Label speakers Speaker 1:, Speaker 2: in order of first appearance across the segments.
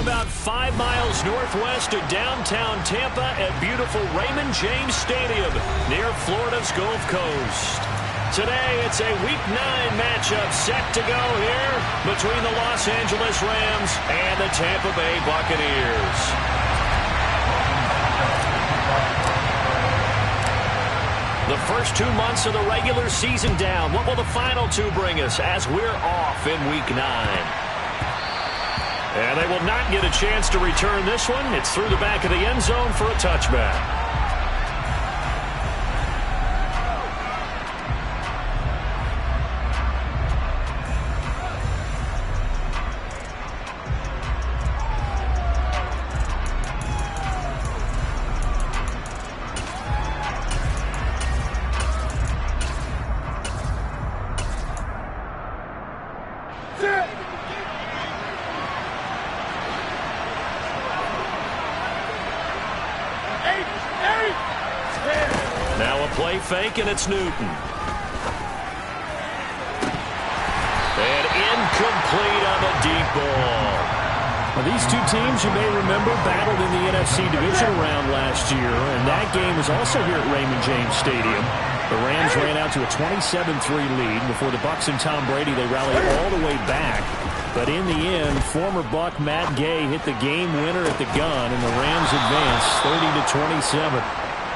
Speaker 1: about 5 miles northwest of downtown Tampa at beautiful Raymond James Stadium near Florida's Gulf Coast. Today, it's a Week 9 matchup set to go here between the Los Angeles Rams and the Tampa Bay Buccaneers. The first 2 months of the regular season down. What will the final 2 bring us as we're off in Week 9? And they will not get a chance to return this one. It's through the back of the end zone for a touchback. Now a play fake, and it's Newton. And incomplete on the deep ball.
Speaker 2: Well, these 2 teams, you may remember, battled in the NFC divisional round last year, and that game was also here at Raymond James Stadium. The Rams ran out to a 27-3 lead. Before the Bucs and Tom Brady, they rallied all the way back. But in the end, former Buck Matt Gay hit the game winner at the gun, and the Rams advanced 30-27.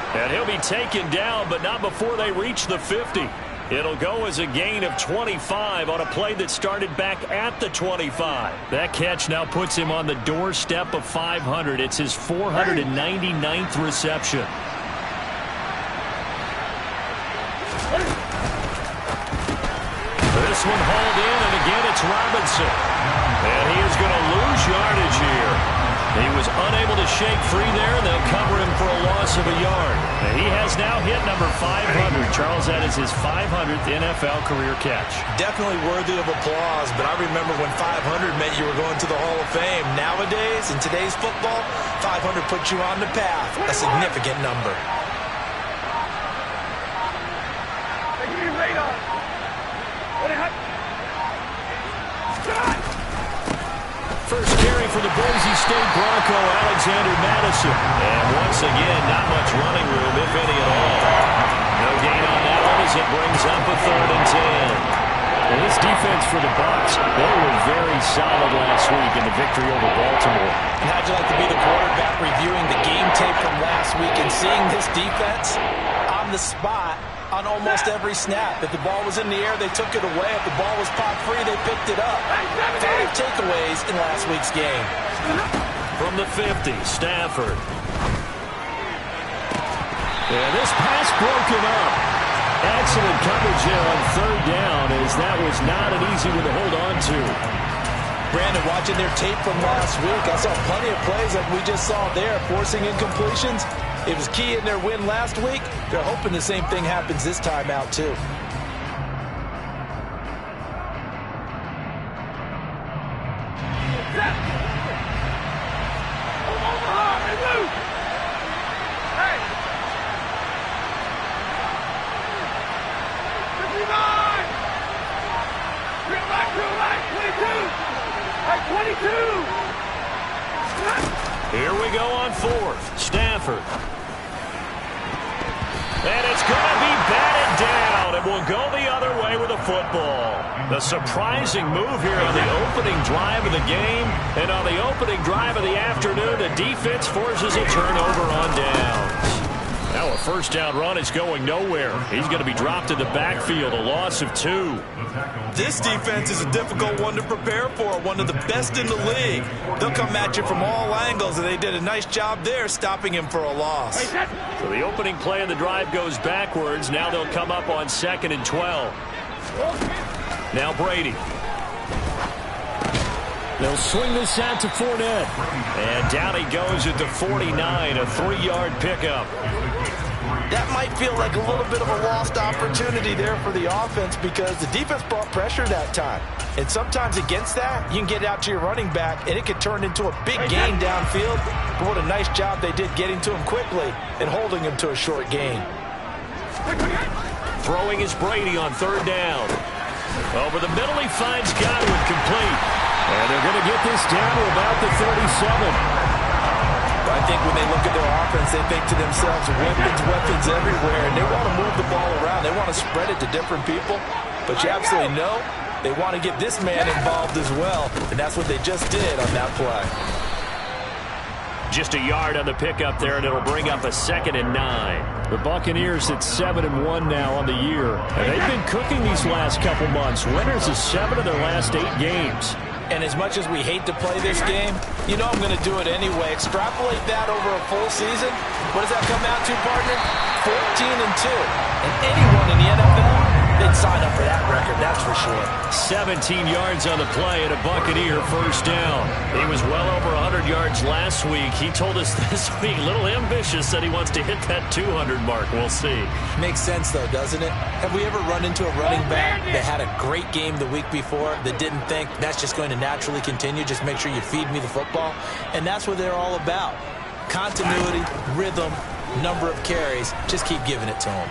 Speaker 1: And he'll be taken down, but not before they reach the 50. It'll go as a gain of 25 on a play that started back at the 25. That catch now puts him on the doorstep of 500. It's his 499th reception. This one hauled in, and again it's Robinson. And he is going to lose yardage here. He was unable to shake free there, and they'll cover him for a loss of a yard. And he has now hit number 500. Charles, that is his 500th NFL career catch.
Speaker 3: Definitely worthy of applause, but I remember when 500 meant you were going to the Hall of Fame. Nowadays, in today's football, 500 puts you on the path, a significant number.
Speaker 1: First carry for the Boise State Bronco, Alexander Madison. And once again, not much running room, if any at all. No gain on that one as it brings up a 3rd and 10.
Speaker 2: And this defense for the Bucs, they were very solid last week in the victory over Baltimore.
Speaker 3: And how'd you like to be the quarterback reviewing the game tape from last week and seeing this defense on the spot on almost every snap? If the ball was in the air, they took it away. If the ball was popped free, they picked it up. 5 takeaways in last week's game.
Speaker 1: From the 50, Stafford. And this pass broken up. Excellent coverage here on 3rd down, as that was not an easy one to hold on to.
Speaker 3: Brandon, watching their tape from last week, I saw plenty of plays like we just saw there, forcing incompletions. It was key in their win last week. They're hoping the same thing happens this time out, too.
Speaker 1: Here we go on 4th. Stafford. And it's going to be batted down. It will go the other way with the football. The surprising move here on the opening drive of the game. And on the opening drive of the afternoon, the defense forces a turnover on downs. Now a first down run is going nowhere. He's going to be dropped in the backfield, a loss of 2.
Speaker 3: This defense is a difficult one to prepare for, one of the best in the league. They'll come at you from all angles, and they did a nice job there stopping him for a loss.
Speaker 1: So the opening play of the drive goes backwards. Now they'll come up on 2nd and 12. Now Brady.
Speaker 2: They'll swing this out to Fournette.
Speaker 1: And down he goes at the 49, a 3-yard pickup.
Speaker 3: That might feel like a little bit of a lost opportunity there for the offense because the defense brought pressure that time. And sometimes against that, you can get out to your running back, and it could turn into a big gain downfield. But what a nice job they did getting to him quickly and holding him to a short gain.
Speaker 1: Throwing is Brady on 3rd down. Over the middle, he finds Godwin complete.
Speaker 2: And they're going to get this down to about the 37.
Speaker 3: I think when they look at their offense, they think to themselves, weapons everywhere, and they want to move the ball around. They want to spread it to different people, but you absolutely know they want to get this man involved as well, and that's what they just did on that play.
Speaker 1: Just a yard on the pickup there, and it'll bring up a 2nd and 9.
Speaker 2: The Buccaneers at 7-1 now on the year, and they've been cooking these last couple months. Winners of 7 of their last 8 games.
Speaker 3: And as much as we hate to play this game, you know I'm going to do it anyway. Extrapolate that over a full season. What does that come out to, partner? 14-2. And anyone in the NFL, they'd sign up for that record, that's for sure.
Speaker 1: 17 yards on the play and a Buccaneer first down. He was well over 100 yards last week. He told us this week, a little ambitious, that he wants to hit that 200 mark. We'll see.
Speaker 3: Makes sense, though, doesn't it? Have we ever run into a running back that had a great game the week before that didn't think that's just going to naturally continue? Just make sure you feed me the football. And that's what they're all about. Continuity, rhythm, number of carries. Just keep giving it to them.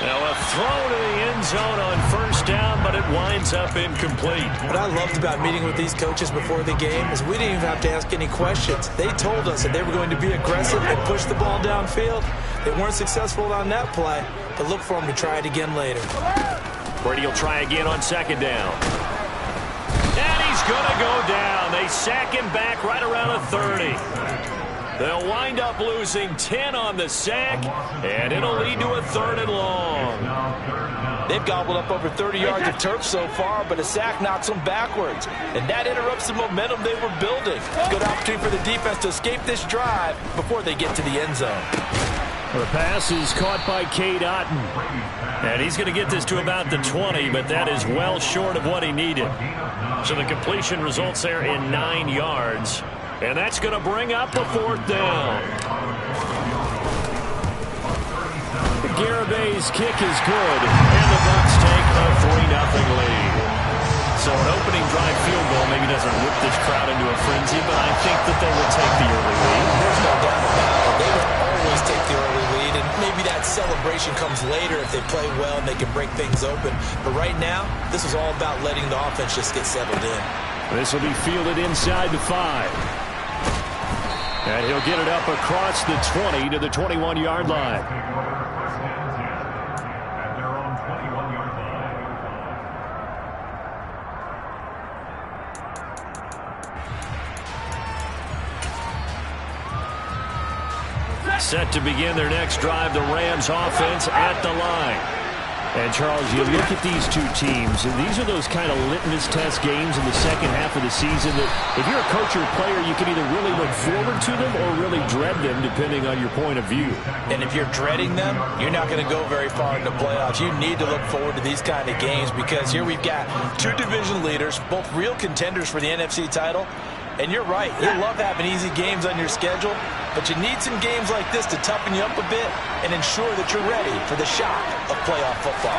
Speaker 1: Now a throw to the end zone on first down, but it winds up incomplete.
Speaker 3: What I loved about meeting with these coaches before the game is we didn't even have to ask any questions. They told us that they were going to be aggressive and push the ball downfield. They weren't successful on that play, but look for them to try it again later.
Speaker 1: Brady will try again on 2nd down. And he's going to go down. They sack him back right around the 30. They'll wind up losing 10 on the sack, and it'll lead to a 3rd and long. They've gobbled up over 30 yards of turf so far, but a sack knocks them backwards, and that interrupts the momentum they were building. Good opportunity for the defense to escape this drive before they get to the end zone.
Speaker 2: The pass is caught by Cade Otton.
Speaker 1: And he's going to get this to about the 20, but that is well short of what he needed. So the completion results there in 9 yards. And that's going to bring up a 4th down.
Speaker 2: Garibay's kick is good, and the Bucs take a 3-0 lead.
Speaker 1: So an opening drive field goal maybe doesn't whip this crowd into a frenzy, but I think that they will take the early lead.
Speaker 3: There's no doubt about it. They will always take the early lead, and maybe that celebration comes later if they play well and they can break things open. But right now, this is all about letting the offense just get settled in.
Speaker 2: This will be fielded inside the 5. And he'll get it up across the 20 to the 21-yard line.
Speaker 1: Set to begin their next drive, the Rams offense at the line.
Speaker 2: And, Charles, you look at these two teams, and these are those kind of litmus test games in the second half of the season that if you're a coach or a player, you can either really look forward to them or really dread them, depending on your point of view.
Speaker 3: And if you're dreading them, you're not going to go very far in the playoffs. You need to look forward to these kind of games because here we've got 2 division leaders, both real contenders for the NFC title. And you're right, you love having easy games on your schedule, but you need some games like this to toughen you up a bit and ensure that you're ready for the shock of playoff football.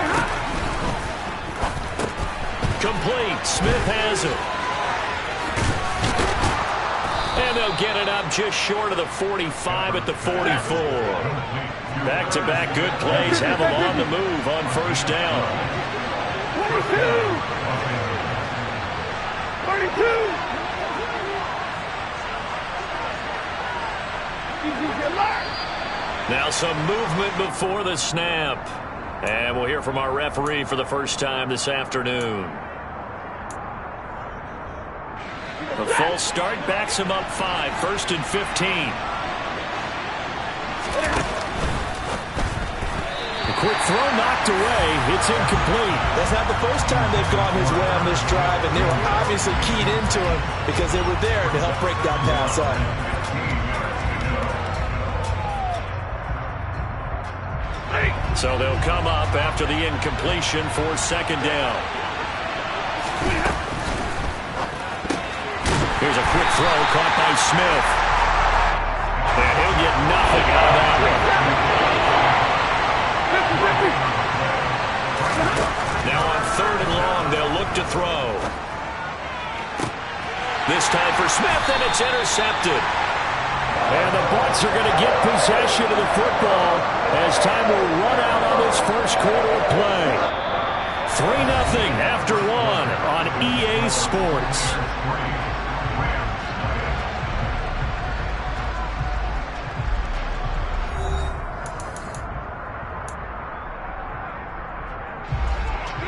Speaker 1: Complete. Smith has it. And they'll get it up just short of the 45 at the 44. Back-to-back good plays have them on the move on first down.
Speaker 4: 32.
Speaker 1: Now some movement before the snap. And we'll hear from our referee for the first time this afternoon. The false start backs him up 5, 1st and 15.
Speaker 2: A quick throw knocked away. It's incomplete.
Speaker 3: That's not the first time they've gone his way on this drive, and they were obviously keyed into him because they were there to help break that pass up.
Speaker 1: So they'll come up after the incompletion for 2nd down. Here's a quick throw caught by Smith. And he'll get nothing out of that one. Now on 3rd and long, they'll look to throw. This time for Smith, and it's intercepted.
Speaker 2: And the Bucs are going to get possession of the football as time will run out on this first quarter of play. 3-0 after 1. on EA Sports.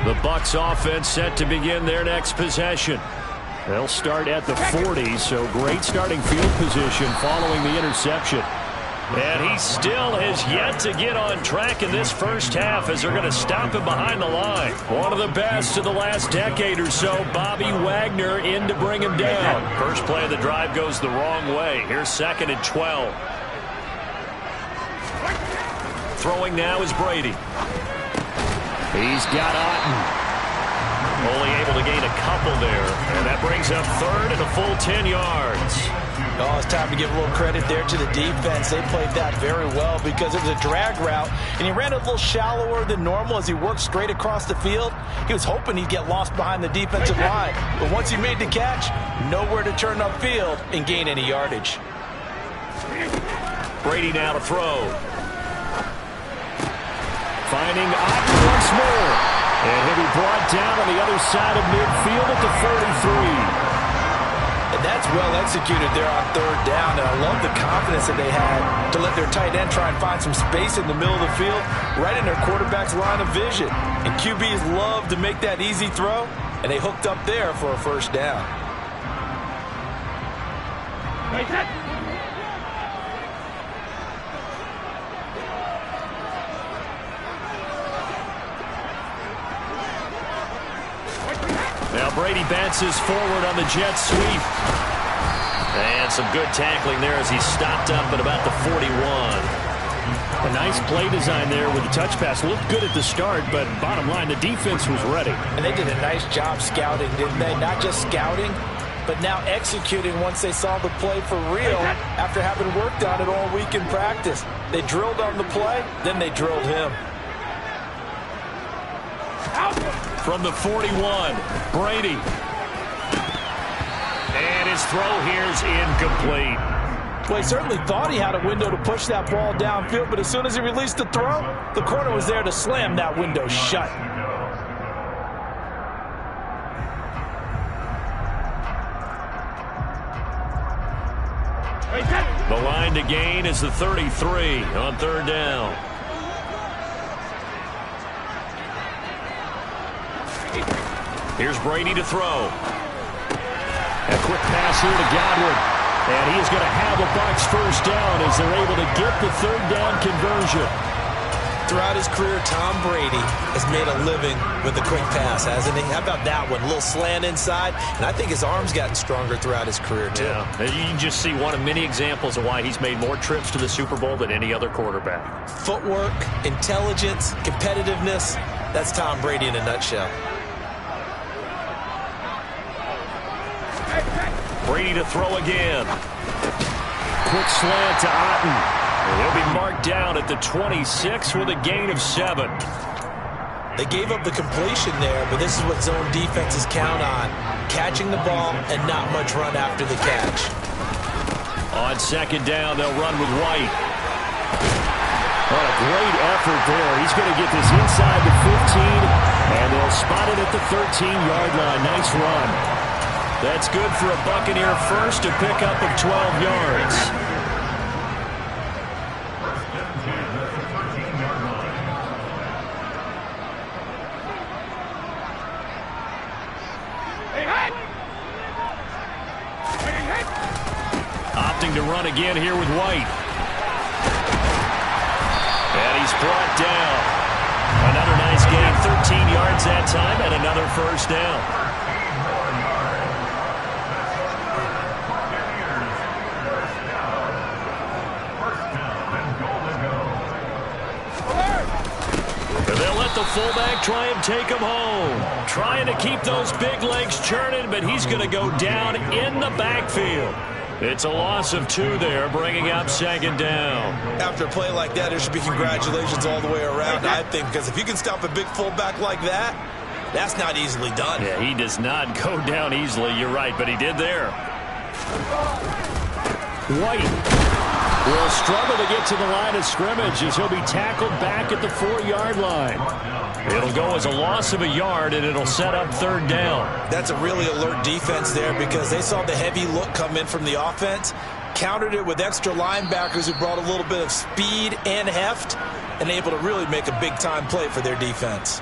Speaker 2: The Bucs offense set to begin their next possession. They'll start at the 40, so great starting field position following the interception.
Speaker 1: And he still has yet to get on track in this first half as they're going to stop him behind the line. One of the best of the last decade or so, Bobby Wagner in to bring him down. First play of the drive goes the wrong way. Here's 2nd and 12. Throwing now is Brady.
Speaker 2: He's got Otten.
Speaker 1: Only able to gain a couple there. And that brings up 3rd and a full 10 yards.
Speaker 3: Oh, it's time to give a little credit there to the defense. They played that very well because it was a drag route, and he ran a little shallower than normal as he worked straight across the field. He was hoping he'd get lost behind the defensive line, but once he made the catch, nowhere to turn upfield and gain any yardage.
Speaker 1: Brady now to throw.
Speaker 2: Finding Otten once more. And he'll be brought down on the other side of midfield at the 43.
Speaker 3: And that's well executed there on 3rd down. And I love the confidence that they had to let their tight end try and find some space in the middle of the field, right in their quarterback's line of vision. And QBs love to make that easy throw, and they hooked up there for a 1st down.
Speaker 1: Now Brady bounces forward on the jet sweep. And some good tackling there as he stopped up at about the 41.
Speaker 2: A nice play design there with the touch pass. Looked good at the start, but bottom line, the defense was ready.
Speaker 3: And they did a nice job scouting, didn't they? Not just scouting, but now executing once they saw the play for real after having worked on it all week in practice. They drilled on the play, then they drilled him.
Speaker 1: From the 41, Brady. And his throw here's incomplete.
Speaker 3: Well, he certainly thought he had a window to push that ball downfield, but as soon as he released the throw, the corner was there to slam that window shut.
Speaker 1: The line to gain is the 33 on 3rd down. Here's Brady to throw.
Speaker 2: A quick pass here to Godwin. And he is going to have a Bucs 1st down as they're able to get the 3rd down conversion.
Speaker 3: Throughout his career, Tom Brady has made a living with the quick pass, hasn't he? How about that one? A little slant inside. And I think his arm's gotten stronger throughout his career, too.
Speaker 1: Yeah, you can just see one of many examples of why he's made more trips to the Super Bowl than any other quarterback.
Speaker 3: Footwork, intelligence, competitiveness. That's Tom Brady in a nutshell.
Speaker 1: Brady to throw again.
Speaker 2: Quick slant to Otten.
Speaker 1: He'll be marked down at the 26 with a gain of 7.
Speaker 3: They gave up the completion there, but this is what zone defenses count on. Catching the ball and not much run after the catch.
Speaker 1: On 2nd down, they'll run with White.
Speaker 2: What a great effort there. He's going to get this inside the 15, and they'll spot it at the 13-yard line. Nice run.
Speaker 1: That's good for a Buccaneer first, a pickup of 12 yards. Opting to run again here with White. And he's brought down. Another nice gain, 13 yards that time, and another 1st down. The fullback try and take him home. Trying to keep those big legs churning, but he's going to go down in the backfield. It's a loss of 2 there, bringing up 2nd down.
Speaker 3: After a play like that, there should be congratulations all the way around, I think, because if you can stop a big fullback like that, that's not easily done.
Speaker 1: Yeah, he does not go down easily, you're right, but he did there.
Speaker 2: White. will struggle to get to the line of scrimmage as he'll be tackled back at the 4-yard line.
Speaker 1: It'll go as a loss of a yard, and it'll set up third down.
Speaker 3: That's a really alert defense there because they saw the heavy look come in from the offense, countered it with extra linebackers who brought a little bit of speed and heft, and able to really make a big-time play for their defense.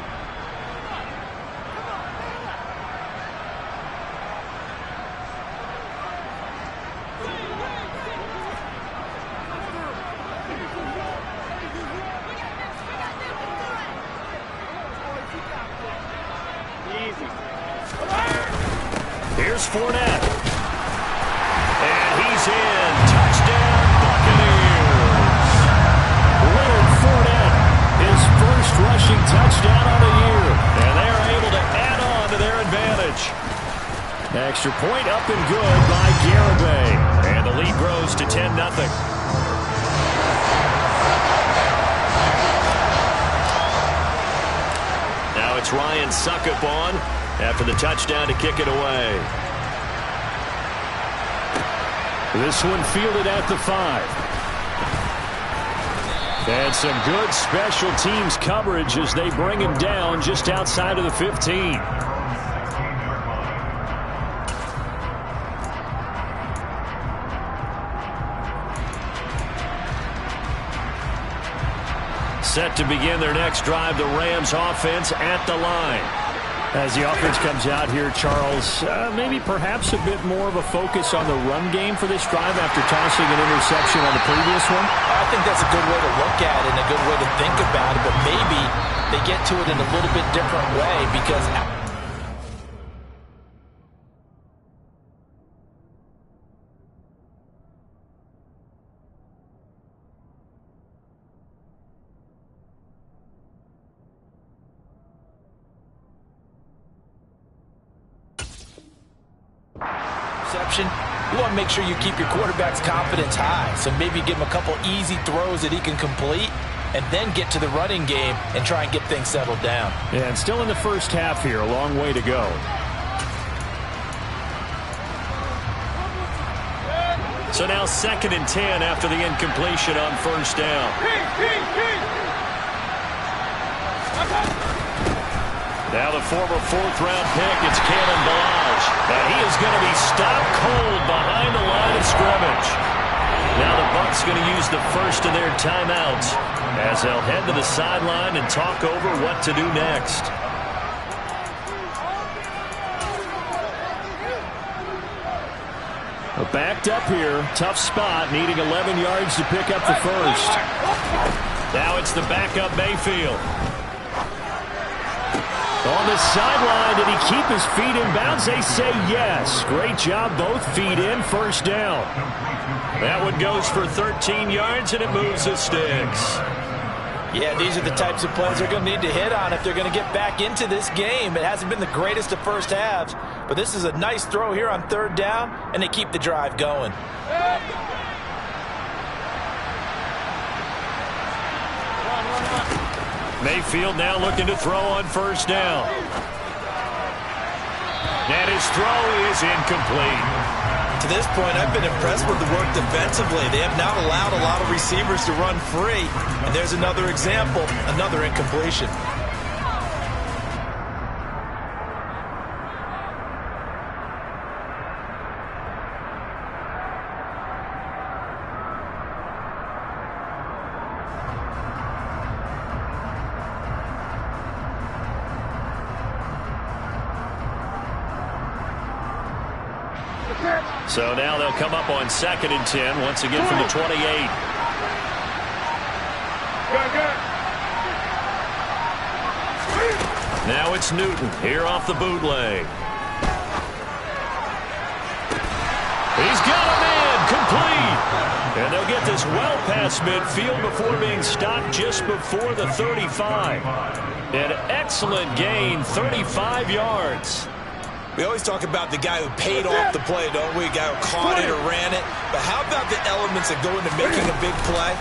Speaker 1: Here's Fournette. And he's in. Touchdown, Buccaneers.
Speaker 2: Leonard Fournette, his first rushing touchdown of the year.
Speaker 1: And they are able to add on to their advantage.
Speaker 2: Extra point up and good by Garibay.
Speaker 1: And the lead grows to 10-0. Now it's Ryan Suckup on after the touchdown to kick it away.
Speaker 2: This one fielded at the 5. And some good special teams coverage as they bring him down just outside of the 15.
Speaker 1: Set to begin their next drive, the Rams offense at the line.
Speaker 2: As the offense comes out here, Charles, maybe perhaps a bit more of a focus on the run game for this drive after tossing an interception on the previous one?
Speaker 3: I think that's a good way to look at it and a good way to think about it, but maybe they get to it in a little bit different way because you want to make sure you keep your quarterback's confidence high. So maybe give him a couple easy throws that he can complete and then get to the running game and try and get things settled down.
Speaker 2: Yeah, and still in the first half here, a long way to go.
Speaker 1: So now 2nd and 10 after the incompletion on first down. Now the former 4th-round pick, it's Kalen Ballage. And he is going to be stopped cold behind the line of scrimmage. Now the Bucs going to use the first of their timeouts as they'll head to the sideline and talk over what to do next.
Speaker 2: Backed up here, tough spot, needing 11 yards to pick up the first.
Speaker 1: Now it's the backup Mayfield.
Speaker 2: On the sideline, did he keep his feet in bounds? They say yes. Great job, both feet in, first down.
Speaker 1: That one goes for 13 yards, and it moves the sticks.
Speaker 3: Yeah, these are the types of plays they're going to need to hit on if they're going to get back into this game. It hasn't been the greatest of first halves, but this is a nice throw here on 3rd down, and they keep the drive going.
Speaker 1: Mayfield now looking to throw on first down. And his throw is incomplete.
Speaker 3: To this point, I've been impressed with the work defensively. They have not allowed a lot of receivers to run free. And there's another example, another incompletion.
Speaker 1: So now they'll come up on 2nd and 10, once again from the 28. Now it's Newton here off the bootleg. He's got a man complete. And they'll get this well past midfield before being stopped just before the 35. An excellent gain, 35 yards.
Speaker 3: We always talk about the guy who paid off the play, don't we? A guy who caught it or ran it. But how about the elements that go into making a big play?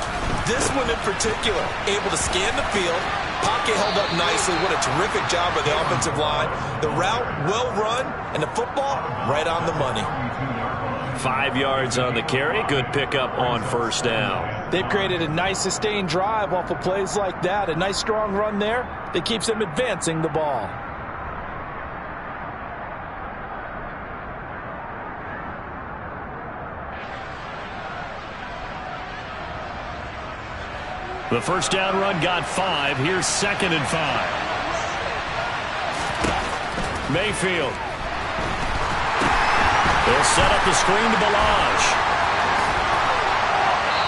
Speaker 3: This one in particular, able to scan the field. Pocket held up nicely. What a terrific job by the offensive line. The route well run, and the football right on the money.
Speaker 1: 5 yards on the carry. Good pickup on first down.
Speaker 3: They've created a nice sustained drive off of plays like that. A nice strong run there that keeps them advancing the ball.
Speaker 2: The first down run got 5. Here's 2nd and 5. Mayfield. They'll set up the screen to Balazs.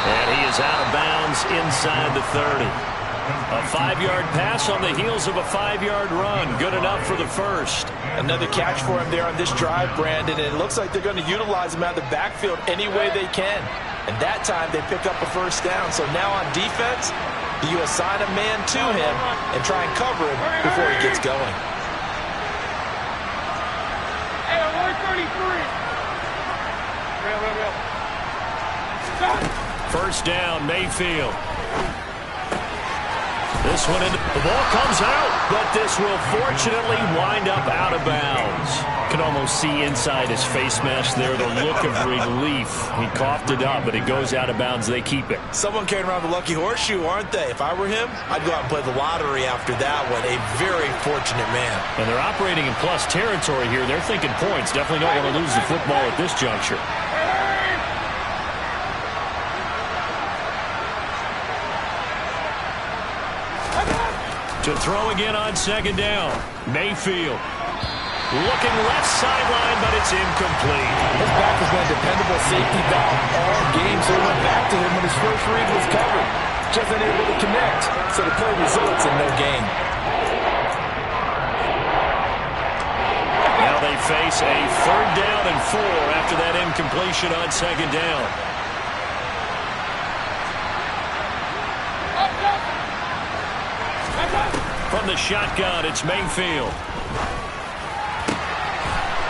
Speaker 2: And he is out of bounds inside the 30. A 5-yard pass on the heels of a 5-yard run. Good enough for the first.
Speaker 3: Another catch for him there on this drive, Brandon. And it looks like they're going to utilize him out of the backfield any way they can. And that time they pick up a first down. So now on defense, you assign a man to him and try and cover him before he gets going.
Speaker 4: Hey, 133.
Speaker 2: First down, Mayfield. This one, the ball comes out, but this will fortunately wind up out of bounds. Can almost see inside his face mask there the look of relief. He coughed it up, but it goes out of bounds. They keep it.
Speaker 3: Someone carrying around the lucky horseshoe, aren't they? If I were him, I'd go out and play the lottery after that one. A very fortunate man.
Speaker 2: And they're operating in plus territory here. They're thinking points. Definitely don't want to lose the football at this juncture. To throw again on 2nd down. Mayfield. Looking left sideline, but it's incomplete.
Speaker 3: His back has been a dependable safety valve all game, so he went back to him when his first read was covered. Just unable to connect, so the play results in no gain.
Speaker 2: Now they face a 3rd down and 4 after that incompletion on 2nd down. From the shotgun, it's Mayfield.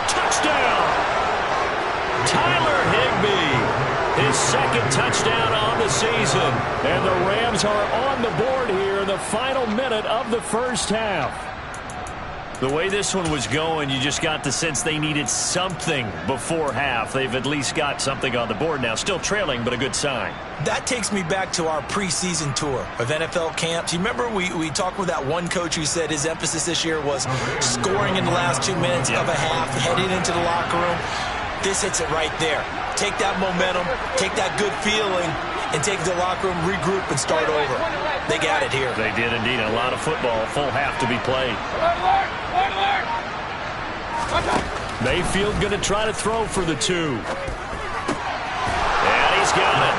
Speaker 2: Touchdown! Tyler Higbee, his 2nd touchdown on the season. And the Rams are on the board here in the final minute of the first half. The way this one was going, you just got the sense they needed something before half. They've at least got something on the board now. Still trailing, but a good sign.
Speaker 3: That takes me back to our preseason tour of NFL camps. You remember we talked with that one coach who said his emphasis this year was scoring in the last 2 minutes of a half, heading into the locker room. This hits it right there. Take that momentum, take that good feeling, and take the locker room, regroup, and start over. They got it here.
Speaker 2: They did indeed. A lot of football, full half to be played. Mayfield going to try to throw for the 2. And he's got it.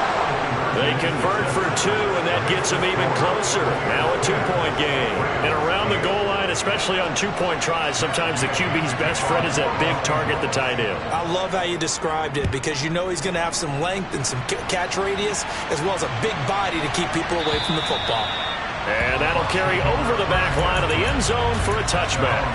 Speaker 2: They convert for 2, and that gets them even closer. Now a 2-point game. And around the goal line, especially on 2-point tries, sometimes the QB's best friend is that big target, the tight end.
Speaker 3: I love how you described it, because you know he's going to have some length and some catch radius, as well as a big body to keep people away from the football.
Speaker 2: And that'll carry over the back line of the end zone for a touchback.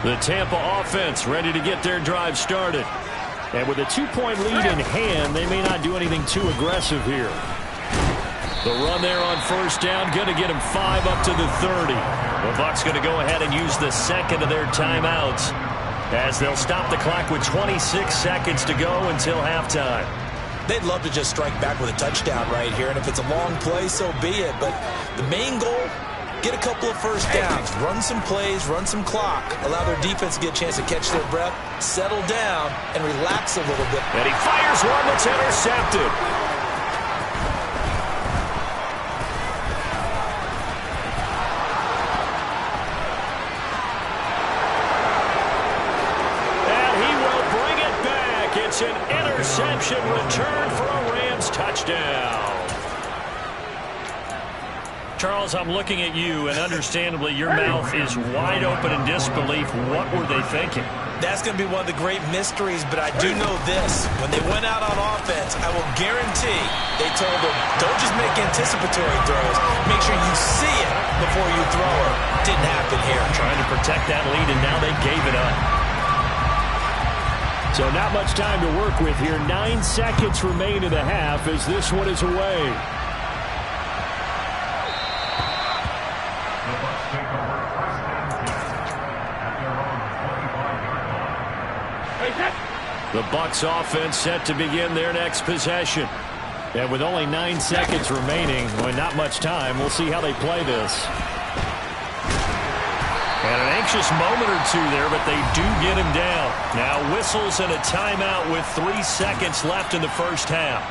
Speaker 2: The Tampa offense ready to get their drive started. And with a 2-point lead in hand, they may not do anything too aggressive here. The run there on first down, going to get them 5 up to the 30. The Bucs going to go ahead and use the 2nd of their timeouts as they'll stop the clock with 26 seconds to go until halftime.
Speaker 3: They'd love to just strike back with a touchdown right here, and if it's a long play, so be it. But the main goal, get a couple of first downs, run some plays, run some clock, allow their defense to get a chance to catch their breath, settle down, and relax a little bit.
Speaker 2: And he fires one that's intercepted. And he will bring it back. It's an interception return for a Rams touchdown. Charles, I'm looking at you, and understandably, your mouth is wide open in disbelief. What were they thinking?
Speaker 3: That's going to be one of the great mysteries, but I do know this. When they went out on offense, I will guarantee they told them, don't just make anticipatory throws. Make sure you see it before you throw it. Didn't happen here.
Speaker 2: Trying to protect that lead, and now they gave it up. So not much time to work with here. 9 seconds remain in the half as this one is away. The Bucs offense set to begin their next possession. And with only 9 seconds remaining, well, not much time, we'll see how they play this. And an anxious moment or two there, but they do get him down. Now whistles and a timeout with 3 seconds left in the first half.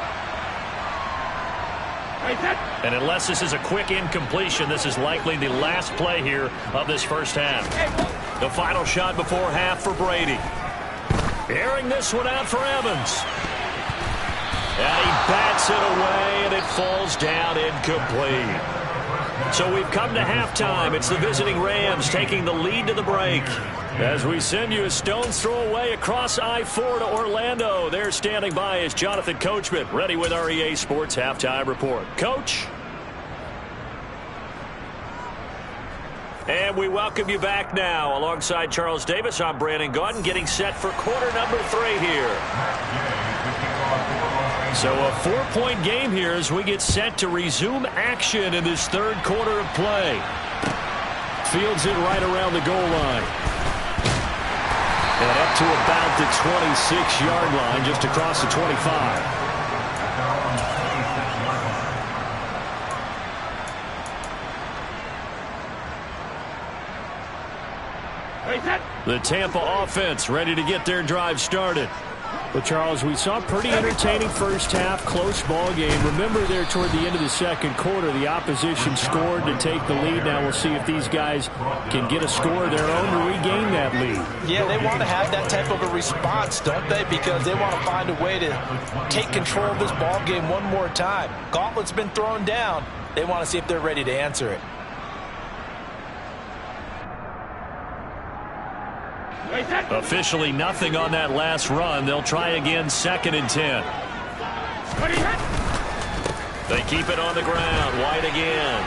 Speaker 2: And unless this is a quick incompletion, this is likely the last play here of this first half. The final shot before half for Brady. Airing this one out for Evans. And he bats it away, and it falls down incomplete. So we've come to halftime. It's the visiting Rams taking the lead to the break. As we send you a stone's throw away across I-4 to Orlando. There standing by is Jonathan Coachman, ready with our EA Sports Halftime Report. Coach? And we welcome you back now. Alongside Charles Davis, I'm Brandon Gaudin, getting set for quarter number 3 here. So a 4-point game here as we get set to resume action in this third quarter of play. Fields it right around the goal line. And up to about the 26-yard line, just across the 25. The Tampa offense ready to get their drive started. Well, Charles, we saw a pretty entertaining first half, close ball game. Remember there toward the end of the second quarter, the opposition scored to take the lead. Now we'll see if these guys can get a score of their own to regain that lead.
Speaker 3: Yeah, they want to have that type of a response, don't they? Because they want to find a way to take control of this ball game one more time. Gauntlet's been thrown down. They want to see if they're ready to answer it.
Speaker 2: Officially nothing on that last run. They'll try again, 2nd and 10. They keep it on the ground. White again.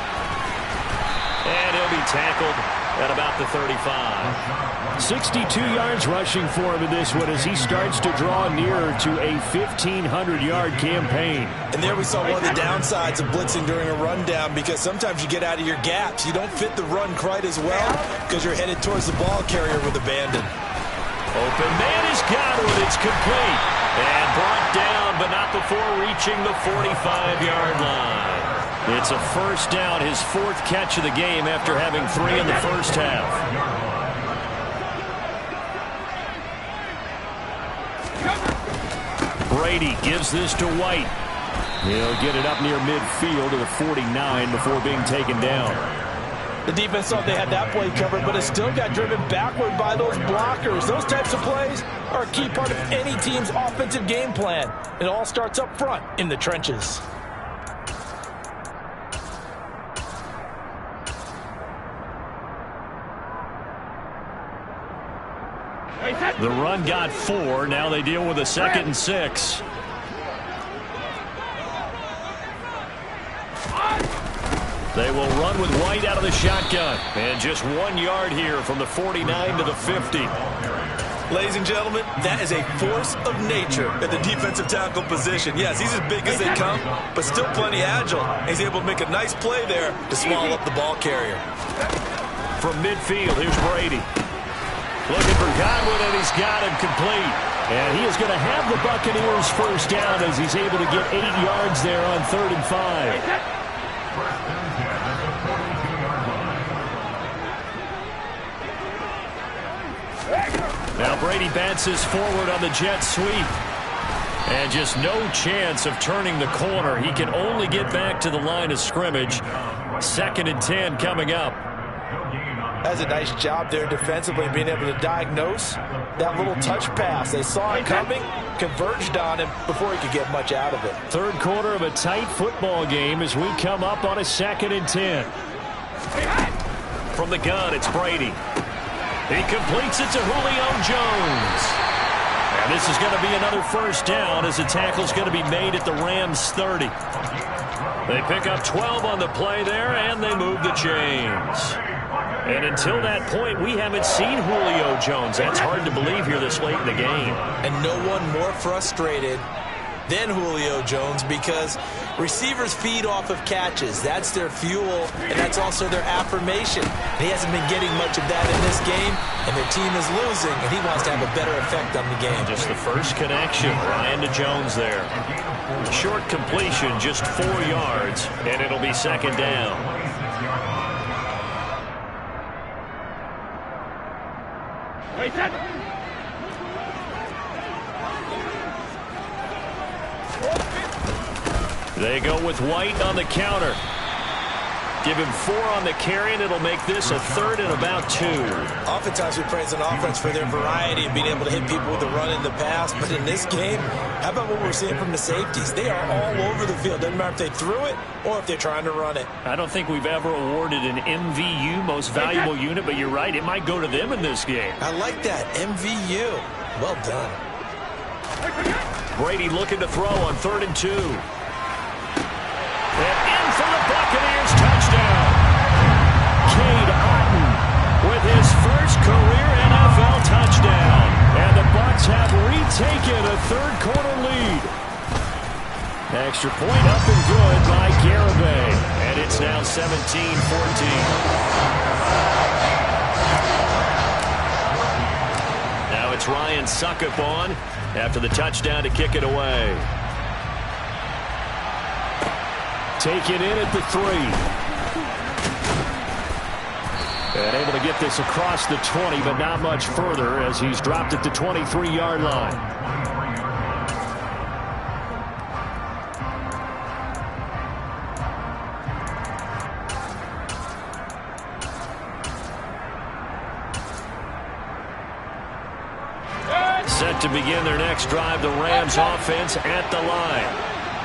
Speaker 2: And he'll be tackled at about the 35. 62 yards rushing for him in this one as he starts to draw nearer to a 1,500-yard campaign.
Speaker 3: And there we saw one of the downsides of blitzing during a rundown, because sometimes you get out of your gaps. You don't fit the run quite as well because you're headed towards the ball carrier with abandon.
Speaker 2: Open man has got it. It's complete. And brought down, but not before reaching the 45-yard line. It's a first down, his 4th catch of the game after having 3 in the first half. Brady gives this to White. He'll get it up near midfield to the 49 before being taken down.
Speaker 3: The defense thought they had that play covered, but it still got driven backward by those blockers. Those types of plays are a key part of any team's offensive game plan. It all starts up front in the trenches.
Speaker 2: The run got 4. Now they deal with a 2nd and 6. They will run with White out of the shotgun. And just 1 yard here from the 49 to the 50.
Speaker 3: Ladies and gentlemen, that is a force of nature at the defensive tackle position. Yes, he's as big as they come, but still plenty agile. He's able to make a nice play there to swallow up the ball carrier.
Speaker 2: From midfield, here's Brady. Looking for Godwin, and he's got him complete. And he is going to have the Buccaneers first down as he's able to get 8 yards there on 3rd and 5. Now Brady bounces forward on the jet sweep. And just no chance of turning the corner. He can only get back to the line of scrimmage. 2nd and 10 coming up.
Speaker 3: Has a nice job there defensively, being able to diagnose that little touch pass. They saw it coming, converged on him before he could get much out of it.
Speaker 2: Third quarter of a tight football game as we come up on a 2nd and 10.
Speaker 1: From the gun, it's Brady. He completes it to Julio Jones. And this is going to be another first down as the tackle's going to be made at the Rams 30. They pick up 12 on the play there, and they move the chains. And until that point, we haven't seen Julio Jones. That's hard to believe here this late in the game.
Speaker 3: And no one more frustrated than Julio Jones because receivers feed off of catches. That's their fuel, and that's also their affirmation. He hasn't been getting much of that in this game, and their team is losing, and he wants to have a better effect on the game.
Speaker 1: Just the first connection, Ryan to Jones there. Short completion, just 4 yards, and it'll be 2nd down. They go with White on the counter. Give him 4 on the carry, and it'll make this a 3rd and about 2.
Speaker 3: Oftentimes we praise an offense for their variety of being able to hit people with the run in the pass, but in this game, how about what we're seeing from the safeties? They are all over the field. Doesn't matter if they threw it or if they're trying to run it.
Speaker 2: I don't think we've ever awarded an MVU, most valuable unit, but you're right, it might go to them in this game.
Speaker 3: I like that, MVU. Well done.
Speaker 1: Brady looking to throw on 3rd and 2. And in for the Buccaneers touchdown. Cade Otton with his first career NFL touchdown. And the Bucs have retaken a 3rd quarter lead. Extra point up and good by Garibay. And it's now 17-14. Now it's Ryan Suckup on after the touchdown to kick it away.
Speaker 2: Taken in at the 3. And able to get this across the 20, but not much further as he's dropped at the 23-yard line. Set to begin their next drive, the Rams offense at the line.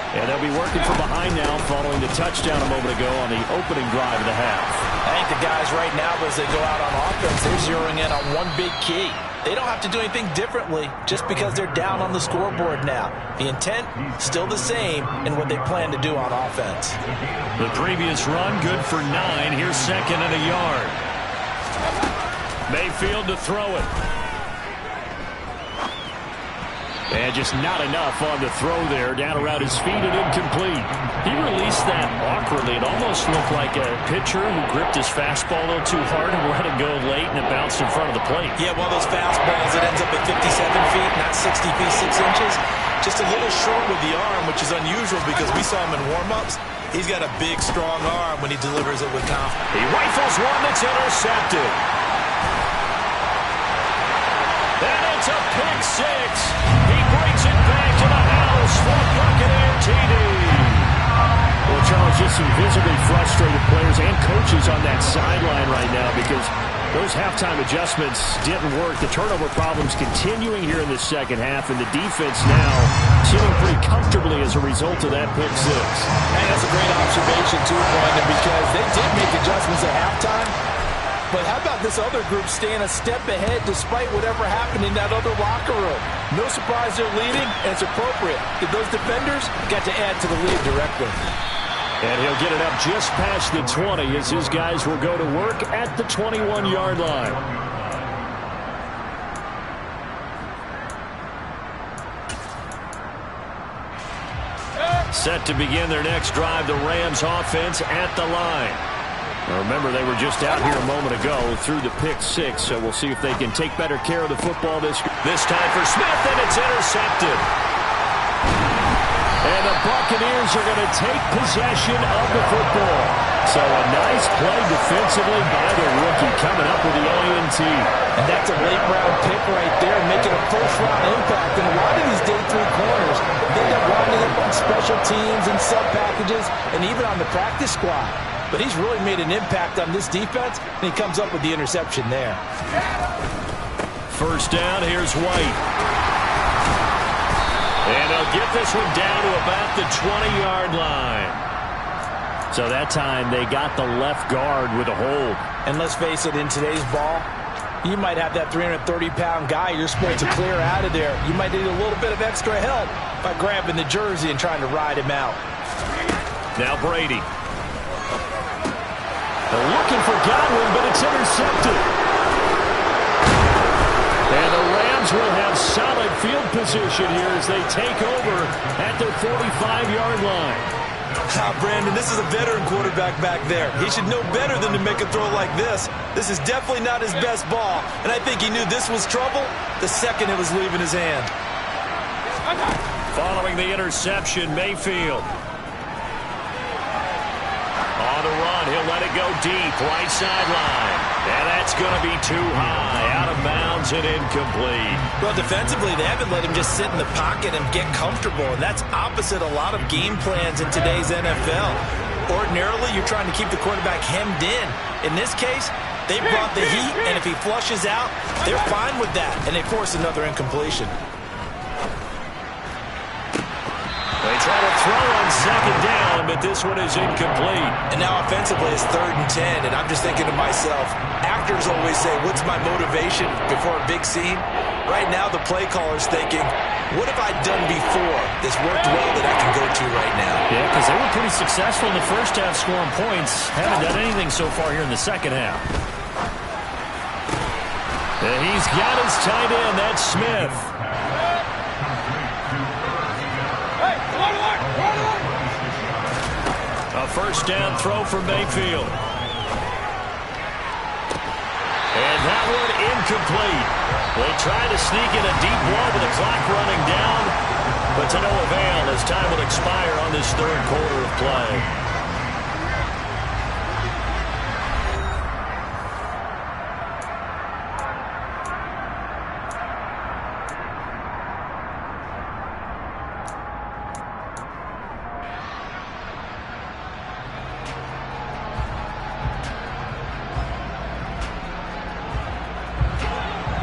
Speaker 2: And they'll be working from behind now following the touchdown a moment ago on the opening drive of the half.
Speaker 3: I think the guys right now, as they go out on offense, they're zeroing in on one big key. They don't have to do anything differently just because they're down on the scoreboard now. The intent, still the same in what they plan to do on offense.
Speaker 1: The previous run, good for 9. Here's 2nd and a yard. Mayfield to throw it.
Speaker 2: And just not enough on the throw there. Down around his feet and incomplete. He released that awkwardly. It almost looked like a pitcher who gripped his fastball a little too hard and let it go late, and it bounced in front of the plate.
Speaker 3: Yeah, one of those fastballs that ends up at 57 feet, not 60 feet, 6 inches. Just a little short with the arm, which is unusual because we saw him in warm-ups. He's got a big, strong arm when he delivers it with confidence.
Speaker 1: He rifles one that's intercepted. And it's a pick 6. He brings it back to the house for Buccaneer TD.
Speaker 2: Well, Charles, just some visibly frustrated players and coaches on that sideline right now because those halftime adjustments didn't work. The turnover problems continuing here in the second half, and the defense now sitting pretty comfortably as a result of that pick 6.
Speaker 3: And that's a great observation, too, Brandon, because they did make adjustments at halftime. But how about this other group staying a step ahead despite whatever happened in that other locker room? No surprise they're leading, and it's appropriate that those defenders got to add to the lead directly.
Speaker 2: And he'll get it up just past the 20 as his guys will go to work at the 21-yard line.
Speaker 1: Set to begin their next drive, the Rams offense at the line.
Speaker 2: Now remember, they were just out here a moment ago through the pick 6, so we'll see if they can take better care of the football this
Speaker 1: time for Smith, and it's intercepted.
Speaker 2: And the Buccaneers are going to take possession of the football. So a nice play defensively by the rookie coming up with the ANT.
Speaker 3: And that's a late-round pick right there, making a first-round impact. And a lot of these day 3 corners, they end up winding up on special teams and sub-packages and even on the practice squad. but he's really made an impact on this defense, and he comes up with the interception there.
Speaker 1: First down, here's White. And they'll get this one down to about the 20-yard line.
Speaker 2: So that time they got the left guard with a hold.
Speaker 3: And let's face it, in today's ball, you might have that 330-pound guy you're supposed to clear out of there. You might need a little bit of extra help by grabbing the jersey and trying to ride him out.
Speaker 1: Now Brady.
Speaker 2: They're looking for Godwin, but it's intercepted. And the Rams will have solid field position here as they take over at their 45-yard line.
Speaker 3: Brandon, this is a veteran quarterback back there. He should know better than to make a throw like this. This is definitely not his best ball, and I think he knew this was trouble the second it was leaving his hand.
Speaker 1: Following the interception, Mayfield. On the run, he'll let it go deep, right sideline. And that's going to be too high, out of bounds and incomplete.
Speaker 3: Well, defensively, they haven't let him just sit in the pocket and get comfortable, and that's opposite a lot of game plans in today's NFL. Ordinarily, you're trying to keep the quarterback hemmed in. In this case, they brought the heat, and if he flushes out, they're fine with that, and they force another incompletion.
Speaker 1: They try to throw on second down, but this one is incomplete.
Speaker 3: And now offensively it's 3rd and 10, and I'm just thinking to myself, actors always say, what's my motivation before a big scene? Right now the play caller's thinking, what have I done before this worked well that I can go to right now?
Speaker 2: Yeah, because they were pretty successful in the first half scoring points. Haven't done anything so far here in the second half.
Speaker 1: And he's got his tight end, that's Smith. A first down throw for Mayfield. And that one incomplete. They try to sneak in a deep ball with the clock running down, but to no avail as time will expire on this 3rd quarter of play.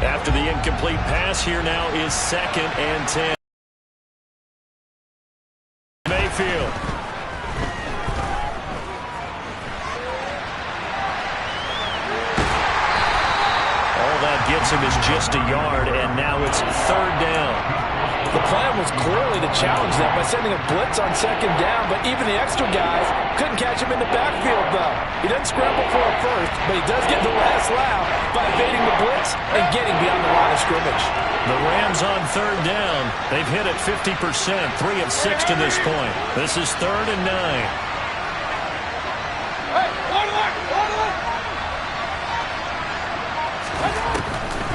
Speaker 1: After the incomplete pass, here now is 2nd and 10. Mayfield. All that gets him is just a yard, and now it's 3rd down.
Speaker 3: The plan was clearly to challenge them by sending a blitz on 2nd down, but even the extra guys couldn't catch him in the backfield, though. He doesn't scramble for a first, but he does get the last laugh by evading the blitz and getting beyond the line of scrimmage.
Speaker 1: The Rams on 3rd down. They've hit it 50%, 3 of 6 to this point. This is 3rd and 9.